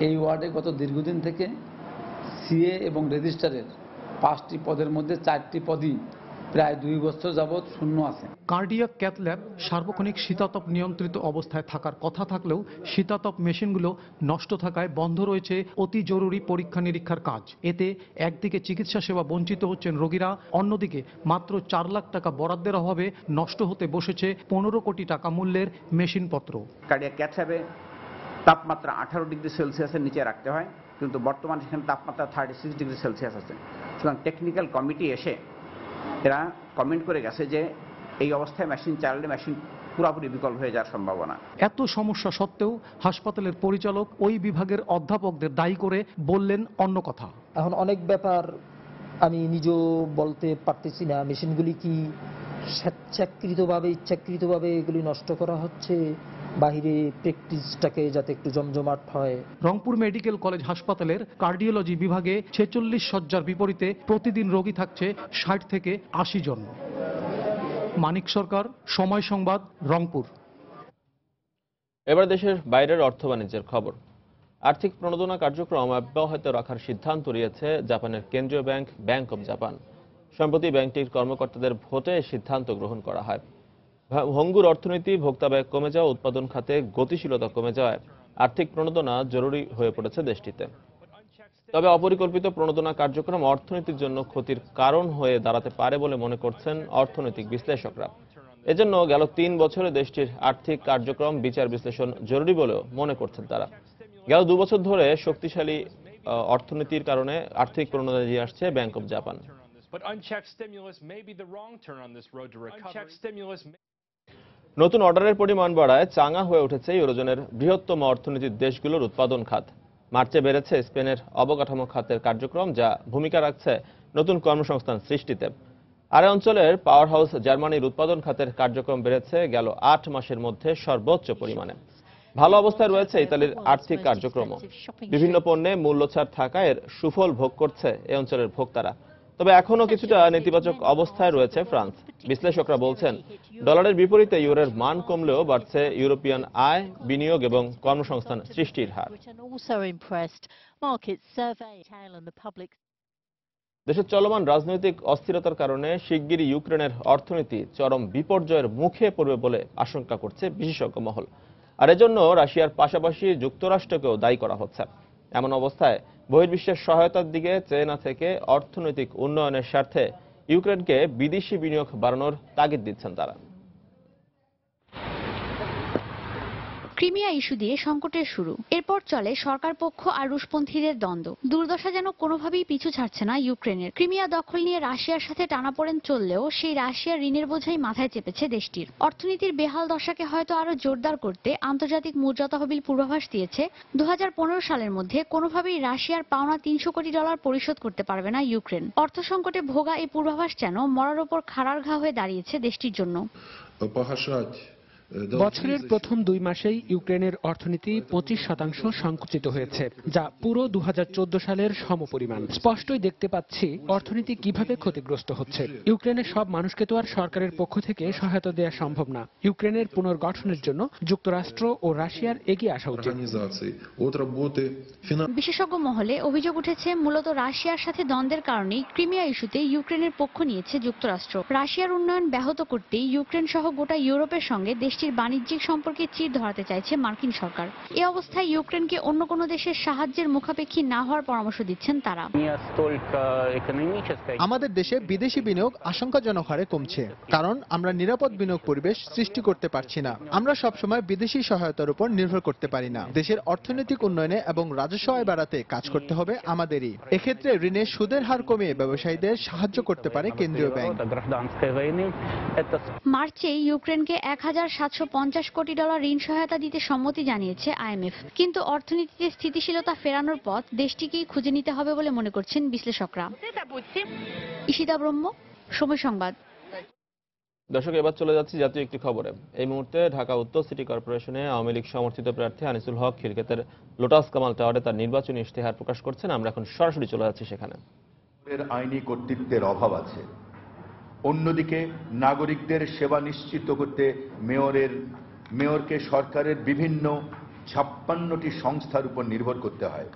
এই ওয়ার্ডে গত দীর্ঘদিন থেকে সিএ এবং রেজিস্ট্রারের 5টি পদের মধ্যে 4টি পদই প্রায় 2 বছর যাবৎ শূন্য আছে। কার্ডিয়াক ক্যাথ ল্যাব সার্বক্ষণিক শীতাতপ নিয়ন্ত্রিত অবস্থায় থাকার কথা থাকলেও শীতাতপ মেশিনগুলো নষ্ট থাকায় বন্ধ রয়েছে অতি জরুরি পরীক্ষা নিরীক্ষার কাজ। এতে একদিকে চিকিৎসা সেবা বঞ্চিত হচ্ছেন রোগীরা, অন্যদিকে মাত্র 4 লাখ টাকা বরাদ্দের অভাবে নষ্ট হতে বসেছে 15 কোটি টাকা মূল্যের মেশিনপত্র। কার্ডিয়াক ক্যাথ ল্যাবে তাপমাত্রা 18 ডিগ্রি সেলসিয়াসের নিচে রাখতে হয়, কিন্তু বর্তমানে সেখানে তাপমাত্রা 36 ডিগ্রি সেলসিয়াস আছে। সুতরাং টেকনিক্যাল কমিটি এসে এরা কমেন্ট করে গেছে যে এই অবস্থায় মেশিন চালালে মেশিন পুরোপুরি বিকল হয়ে যাওয়ার সম্ভাবনা। এত সমস্যা সত্ত্বেও হাসপাতালের পরিচালক ওই বিভাগের অধ্যাপকদের দায়ী করে বললেন অন্য কথা। এখন অনেক ব্যাপার আমি নিজেও বলতে পারতেছি না, মেশিনগুলি কি স্বেচ্ছাকৃতভাবে ইচ্ছাকৃতভাবে এগুলি নষ্ট করা হচ্ছে, বাহিরে প্র্যাকটিসটাকে যাতে একটু জমজমাট হয়। রংপুর মেডিকেল কলেজ হাসপাতালের কার্ডিওলজি বিভাগে 46 শয্যার বিপরীতে প্রতিদিন রোগী থাকছে 60 থেকে 80 জন। মানিক সরকার, সময় সংবাদ, রংপুর। এবার দেশের বাইরের অর্থ বাণিজ্যের খবর। আর্থিক প্রণোদনা কার্যক্রম অব্যাহত রাখার সিদ্ধান্ত নিয়েছে জাপানের কেন্দ্রীয় ব্যাংক, ব্যাংক অব জাপান। সম্প্রতি ব্যাংকটির কর্মকর্তাদের ভোটে সিদ্ধান্ত গ্রহণ করা হয়। ভঙ্গুর অর্থনীতি, ভোক্তা ব্যয় কমে যাওয়া, উৎপাদন খাতে গতিশীলতা কমে যাওয়ায় আর্থিক প্রণোদনা জরুরি হয়ে পড়েছে দেশটিতে। তবে অপরিকল্পিত প্রণোদনা কার্যক্রম অর্থনীতির জন্য ক্ষতির কারণ হয়ে দাঁড়াতে পারে বলে মনে করছেন অর্থনৈতিক বিশ্লেষকরা। এজন্য গেল 3 বছরে দেশটির আর্থিক কার্যক্রম বিচার বিশ্লেষণ জরুরি বলেও মনে করছেন তারা। গেল 2 বছর ধরে শক্তিশালী অর্থনীতির কারণে আর্থিক প্রণোদনা দিয়ে আসছে ব্যাংক অব জাপান। নতুন অর্ডারের পরিমাণ বাড়ায় চাঙা হয়ে উঠেছে ইউরোজোনের বৃহত্তম অর্থনীতির দেশগুলোর উৎপাদন খাত। মার্চে বেড়েছে স্পেনের অবকাঠামো খাতের কার্যক্রম, যা ভূমিকা রাখছে নতুন কর্মসংস্থান সৃষ্টিতে। আর অঞ্চলের পাওয়ার হাউস জার্মানির উৎপাদন খাতের কার্যক্রম বেড়েছে গেল 8 মাসের মধ্যে সর্বোচ্চ পরিমাণে। ভালো অবস্থায় রয়েছে ইতালির আর্থিক কার্যক্রমও। বিভিন্ন পণ্যে মূল্যছাড় থাকায় এর সুফল ভোগ করছে এই অঞ্চলের ভোক্তারা। তবে এখনও কিছুটা নেতিবাচক অবস্থায় রয়েছে ফ্রান্স। বিশ্লেষকরা বলছেন, ডলারের বিপরীতে ইউরোর মান কমলেও বাড়ছে ইউরোপিয়ান আয়, বিনিয়োগ এবং কর্মসংস্থান সৃষ্টির হার। দেশের চলমান রাজনৈতিক অস্থিরতার কারণে শিগগিরই ইউক্রেনের অর্থনীতি চরম বিপর্যয়ের মুখে পড়বে বলে আশঙ্কা করছে বিশেষজ্ঞ মহল। আর এজন্য রাশিয়ার পাশাপাশি যুক্তরাষ্ট্রকেও দায়ী করা হচ্ছে। এমন অবস্থায় বহির্বিশ্বের সহায়তার দিকে চেয়ে না থেকে অর্থনৈতিক উন্নয়নের স্বার্থে ইউক্রেনকে বিদেশি বিনিয়োগ বাড়ানোর তাগিদ দিচ্ছেন তারা। ক্রিমিয়া ইস্যু দিয়ে সংকটের শুরু, এরপর চলে সরকার পক্ষ আর রুশপন্থীদের দ্বন্দ্ব। দুর্দশা যেন কোনোভাবেই পিছু ছাড়ছে না ইউক্রেনের। ক্রিমিয়া দখল নিয়ে রাশিয়ার সাথে টানাপোড়েন চললেও সেই রাশিয়ার ঋণের বোঝাই মাথায় চেপেছে দেশটির। অর্থনীতির বেহাল দশাকে হয়তো আরো জোরদার করতে আন্তর্জাতিক মুদ্রা তহবিল পূর্বাভাস দিয়েছে 2015 সালের মধ্যে কোনোভাবেই রাশিয়ার পাওনা $300 কোটি পরিশোধ করতে পারবে না ইউক্রেন। অর্থ সংকটে ভোগা এই পূর্বাভাস যেন মরার ওপর খাড়ার ঘা হয়ে দাঁড়িয়েছে দেশটির জন্য। বছরের প্রথম 2 মাসেই ইউক্রেনের অর্থনীতি 25% সংকুচিত হয়েছে, যা পুরো 2014 সালের সমপরিমাণ। স্পষ্টই দেখতে পাচ্ছি অর্থনীতি কিভাবে ক্ষতিগ্রস্ত হচ্ছে। ইউক্রেনের সব মানুষকে তো আর সরকারের পক্ষ থেকে সহায়তা দেওয়া সম্ভব না। ইউক্রেনের পুনর্গঠনের জন্য যুক্তরাষ্ট্র ও রাশিয়ার এগিয়ে আসা উচিত। বিশেষজ্ঞ মহলে অভিযোগ উঠেছে, মূলত রাশিয়ার সাথে দ্বন্দ্বের কারণেই ক্রিমিয়া ইস্যুতে ইউক্রেনের পক্ষ নিয়েছে যুক্তরাষ্ট্র। রাশিয়ার উন্নয়ন ব্যাহত করতে ইউক্রেন সহ গোটা ইউরোপের সঙ্গে দেশটির বাণিজ্যিক সম্পর্কে চির ধরাতে চাইছে মার্কিন সরকার। এই অবস্থায় ইউক্রেনকে অন্য কোনো দেশের সাহায্যের মুখাপেক্ষী না হওয়ার পরামর্শ দিচ্ছেন তারা। আমাদের দেশে বিদেশি বিনিয়োগ আশঙ্কাজনক হারে কমছে, কারণ আমরা নিরাপদ বিনিয়োগ পরিবেশ সৃষ্টি করতে পারছি না। আমরা সবসময় বিদেশি সহায়তার উপর নির্ভর করতে পারি না। দেশের অর্থনৈতিক উন্নয়নে এবং রাজস্ব আয় বাড়াতে কাজ করতে হবে আমাদেরই। এক্ষেত্রে ঋণের সুদের হার কমিয়ে ব্যবসায়ীদের সাহায্য করতে পারে কেন্দ্রীয় ব্যাংক। মার্চে ইউক্রেনকে $1750 কোটি ঋণ সহায়তা দিতে সম্মতি জানিয়েছে আইএমএফ। কিন্তু অর্থনীতিতে স্থিতিশীলতা ফেরানোর পথ দেশটিকেই খুঁজে নিতে হবে বলে মনে করছেন বিশ্লেষকরা। ঈশিতা ব্রহ্ম, সময় সংবাদ। দর্শক, এবার চলে যাচ্ছি জাতীয় একটি খবরে। এই মুহূর্তে ঢাকা উত্তর সিটি কর্পোরেশনে আওয়ামী লীগ সমর্থিত প্রার্থী আনিসুল হক খিলক্ষেতের লোটাস কামাল টাওয়ারে তার নির্বাচনী ইশতেহার প্রকাশ করছেন। আমরা এখন সরাসরি চলে যাচ্ছি সেখানে। আইনি কর্তৃত্বের অভাব আছে, অন্যদিকে নাগরিকদের সেবা নিশ্চিত করতে মেয়রকে সরকারের বিভিন্ন 56টি সংস্থার উপর নির্ভর করতে হয়।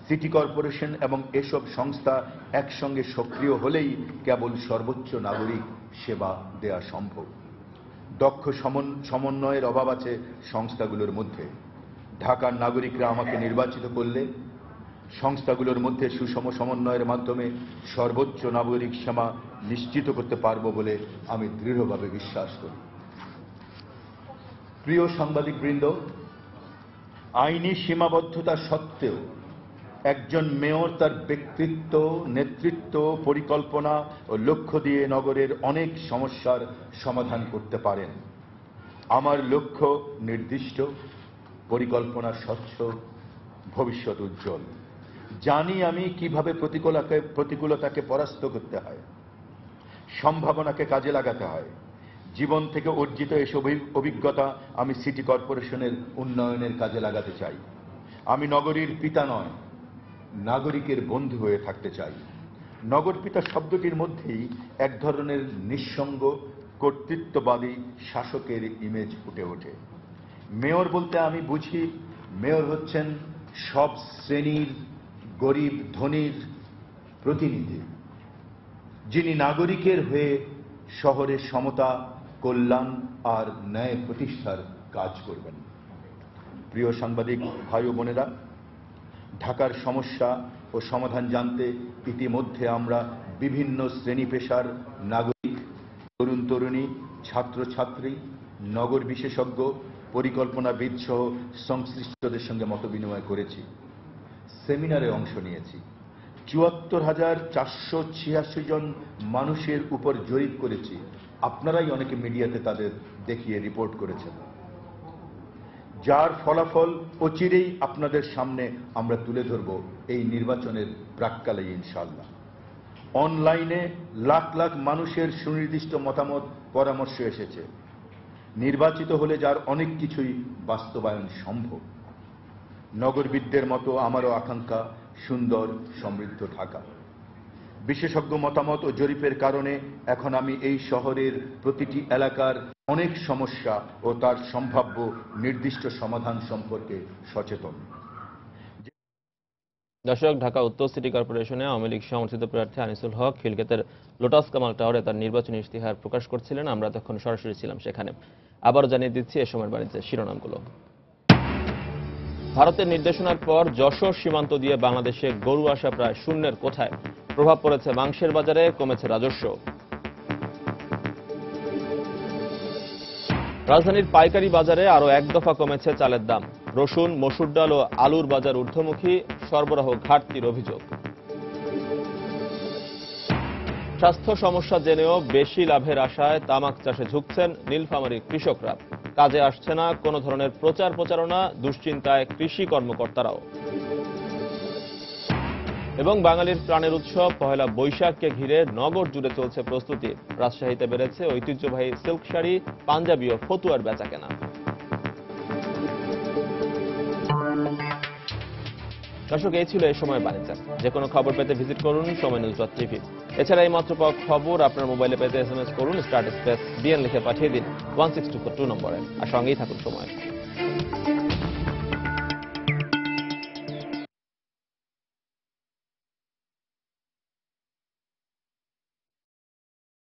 সিটি কর্পোরেশন এবং এসব সংস্থা একসঙ্গে সক্রিয় হলেই কেবল সর্বোচ্চ নাগরিক সেবা দেয়া সম্ভব। দক্ষ সমন্বয়ের অভাব আছে সংস্থাগুলোর মধ্যে। ঢাকার নাগরিকরা আমাকে নির্বাচিত করলে সংস্থাগুলোর মধ্যে সুষম সমন্বয়ের মাধ্যমে সর্বোচ্চ নাগরিক সেবা নিশ্চিত করতে পারব বলে আমি দৃঢ়ভাবে বিশ্বাস করি। প্রিয় সাংবাদিকবৃন্দ, আইনি সীমাবদ্ধতা সত্ত্বেও একজন মেয়র তার ব্যক্তিত্ব, নেতৃত্ব, পরিকল্পনা ও লক্ষ্য দিয়ে নগরের অনেক সমস্যার সমাধান করতে পারেন। আমার লক্ষ্য নির্দিষ্ট, পরিকল্পনা স্বচ্ছ, ভবিষ্যৎ উজ্জ্বল। জানি আমি কিভাবে প্রতিকূলতাকে পরাস্ত করতে হয়, সম্ভাবনাকে কাজে লাগাতে হয়। জীবন থেকে অর্জিত এসব অভিজ্ঞতা আমি সিটি কর্পোরেশনের উন্নয়নের কাজে লাগাতে চাই। আমি নগরীর পিতা নয়, নাগরিকের বন্ধু হয়ে থাকতে চাই। নগরপিতা শব্দটির মধ্যেই এক ধরনের নিঃসঙ্গ কর্তৃত্ববাদী শাসকের ইমেজ ফুটে ওঠে। মেয়র বলতে আমি বুঝি, মেয়র হচ্ছেন সব শ্রেণীর গরিব ধনীর প্রতিনিধি, যিনি নাগরিকের হয়ে শহরের সমতা, কল্যাণ আর ন্যায় প্রতিষ্ঠার কাজ করবেন। প্রিয় সাংবাদিক ভাই ও বোনেরা, ঢাকার সমস্যা ও সমাধান জানতে ইতিমধ্যে আমরা বিভিন্ন শ্রেণী পেশার নাগরিক, তরুণ তরুণী, ছাত্রছাত্রী, নগর বিশেষজ্ঞ, পরিকল্পনাবিদ সহ সংশ্লিষ্টদের সঙ্গে মতবিনিময় করেছি, সেমিনারে অংশ নিয়েছি। ৭৪,৪৮৬ জন মানুষের উপর জরিপ করেছি। আপনারাই অনেকে মিডিয়াতে তাদের দেখিয়ে রিপোর্ট করেছেন, যার ফলাফল অচিরেই আপনাদের সামনে আমরা তুলে ধরব এই নির্বাচনের প্রাক্কালে ইনশাআল্লাহ। অনলাইনে লাখ লাখ মানুষের সুনির্দিষ্ট মতামত, পরামর্শ এসেছে। নির্বাচিত হলে যার অনেক কিছুই বাস্তবায়ন সম্ভব। নগরবিদদের মতো আমারও আকাঙ্ক্ষা সুন্দর সমৃদ্ধ ঢাকা। বিশেষজ্ঞ মতামত ও জরিপের কারণে এখন আমি এই শহরের প্রতিটি এলাকার অনেক সমস্যা ও তার সম্ভাব্য নির্দিষ্ট সমাধান সম্পর্কে সচেতন। দর্শক, ঢাকা উত্তর সিটি কর্পোরেশনে আওয়ামী লীগ সমর্থিত প্রার্থী আনিসুল হক খিলক্ষেতের লোটাস কামাল টাওয়ারে তার নির্বাচনী ইশতেহার প্রকাশ করছিলেন। আমরা তখন সরাসরি ছিলাম সেখানে। আবারও জানিয়ে দিচ্ছি এ সময়ের বাণিজ্যের শিরোনামগুলো। ভারতের নির্দেশনার পর যশোর সীমান্ত দিয়ে বাংলাদেশে গরু আসা প্রায় শূন্যের কোঠায়। প্রভাব পড়েছে মাংসের বাজারে, কমেছে রাজস্ব। রাজধানীর পাইকারি বাজারে আরও এক দফা কমেছে চালের দাম। রসুন, মসুর ডাল ও আলুর বাজার ঊর্ধ্বমুখী, সরবরাহ ঘাটতির অভিযোগ। স্বাস্থ্য সমস্যা জেনেও বেশি লাভের আশায় তামাক চাষে ঝুঁকছেন নীলফামারীর কৃষকরা। কাজে আসছে না কোনো ধরনের প্রচার প্রচারণা, দুশ্চিন্তায় কৃষি কর্মকর্তারাও। এবং বাঙালির প্রাণের উৎসব পহেলা বৈশাখকে ঘিরে নগর জুড়ে চলছে প্রস্তুতি। রাজশাহীতে বেড়েছে ঐতিহ্যবাহী সিল্ক শাড়ি, পাঞ্জাবি ও ফতুয়ার বেচাকেনা। দর্শক, এই ছিল এই সময় বাণিজ্য। যে কোনো খবর পেতে ভিজিট করুন সময়নিউজ.টিভি। এছাড়া এই মাত্র পাওয়া খবর আপনার মোবাইলে পেতে SMS করুন *BN লিখে পাঠিয়ে দিন 16242 নম্বরে। আর সঙ্গেই থাকুন সময়।